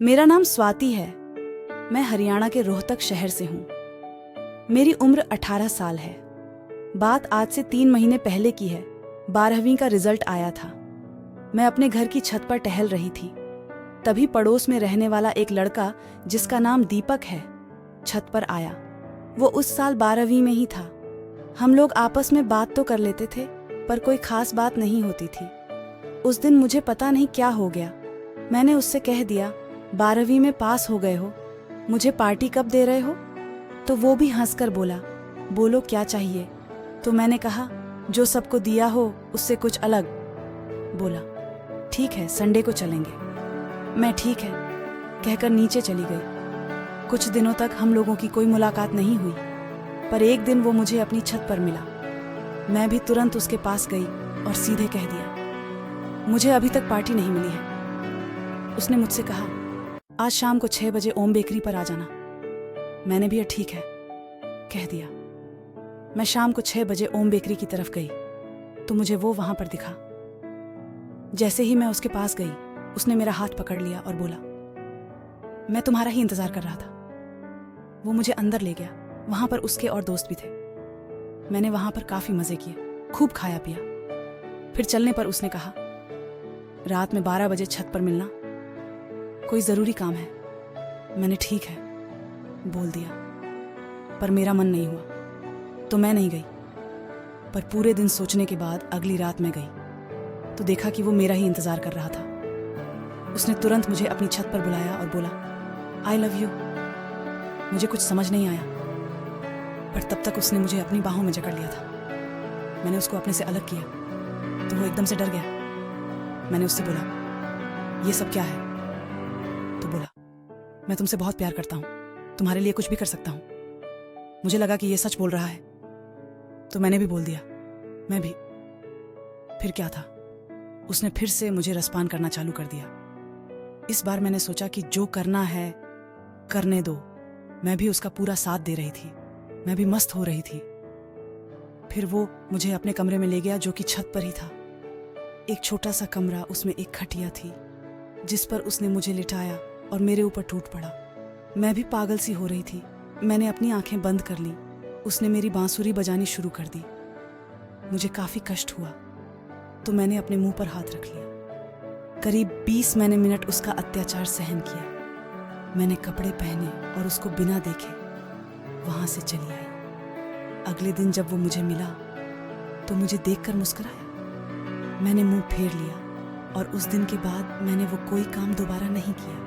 मेरा नाम स्वाति है। मैं हरियाणा के रोहतक शहर से हूँ। मेरी उम्र 18 साल है। बात आज से 3 महीने पहले की है। 12वीं का रिजल्ट आया था। मैं अपने घर की छत पर टहल रही थी। तभी पड़ोस में रहने वाला एक लड़का जिसका नाम दीपक है छत पर आया। वो उस साल 12वीं में ही था। हम लोग आपस में बात तो कर लेते थे पर कोई खास बात नहीं होती थी। उस दिन मुझे पता नहीं क्या हो गया, मैंने उससे कह दिया 12वीं में पास हो गए हो, मुझे पार्टी कब दे रहे हो? तो वो भी हंसकर बोला, बोलो क्या चाहिए? तो मैंने कहा जो सबको दिया हो उससे कुछ अलग। बोला ठीक है संडे को चलेंगे। मैं ठीक है कहकर नीचे चली गई। कुछ दिनों तक हम लोगों की कोई मुलाकात नहीं हुई, पर एक दिन वो मुझे अपनी छत पर मिला। मैं भी तुरंत उसके पास गई और सीधे कह दिया मुझे अभी तक पार्टी नहीं मिली है। उसने मुझसे कहा आज शाम को 6 बजे ओम बेकरी पर आ जाना। मैंने भी ठीक है कह दिया। मैं शाम को 6 बजे ओम बेकरी की तरफ गई तो मुझे वो वहां पर दिखा। जैसे ही मैं उसके पास गई उसने मेरा हाथ पकड़ लिया और बोला मैं तुम्हारा ही इंतजार कर रहा था। वो मुझे अंदर ले गया। वहां पर उसके और दोस्त भी थे। मैंने वहां पर काफी मजे किए, खूब खाया पिया। फिर चलने पर उसने कहा रात में 12 बजे छत पर मिलना, कोई जरूरी काम है। मैंने ठीक है बोल दिया, पर मेरा मन नहीं हुआ तो मैं नहीं गई। पर पूरे दिन सोचने के बाद अगली रात मैं गई तो देखा कि वो मेरा ही इंतजार कर रहा था। उसने तुरंत मुझे अपनी छत पर बुलाया और बोला आई लव यू। मुझे कुछ समझ नहीं आया, पर तब तक उसने मुझे अपनी बाहों में जकड़ लिया था। मैंने उसको अपने से अलग किया तो वो एकदम से डर गया। मैंने उससे बोला ये सब क्या है? तो बोला मैं तुमसे बहुत प्यार करता हूं, तुम्हारे लिए कुछ भी कर सकता हूं। मुझे लगा कि ये सच बोल रहा है तो मैंने भी बोल दिया मैं भी। फिर क्या था, उसने फिर से मुझे रसपान करना चालू कर दिया। इस बार मैंने सोचा कि जो करना है करने दो। मैं भी उसका पूरा साथ दे रही थी, मैं भी मस्त हो रही थी। फिर वो मुझे अपने कमरे में ले गया जो कि छत पर ही था। एक छोटा सा कमरा, उसमें एक खटिया थी जिस पर उसने मुझे लिटाया और मेरे ऊपर टूट पड़ा। मैं भी पागल सी हो रही थी। मैंने अपनी आंखें बंद कर ली। उसने मेरी बांसुरी बजानी शुरू कर दी। मुझे काफी कष्ट हुआ तो मैंने अपने मुंह पर हाथ रख लिया। करीब 20 मिनट उसका अत्याचार सहन किया। मैंने कपड़े पहने और उसको बिना देखे वहां से चली आई। अगले दिन जब वो मुझे मिला तो मुझे देखकर मुस्कुराया। मैंने मुंह फेर लिया और उस दिन के बाद मैंने वो कोई काम दोबारा नहीं किया।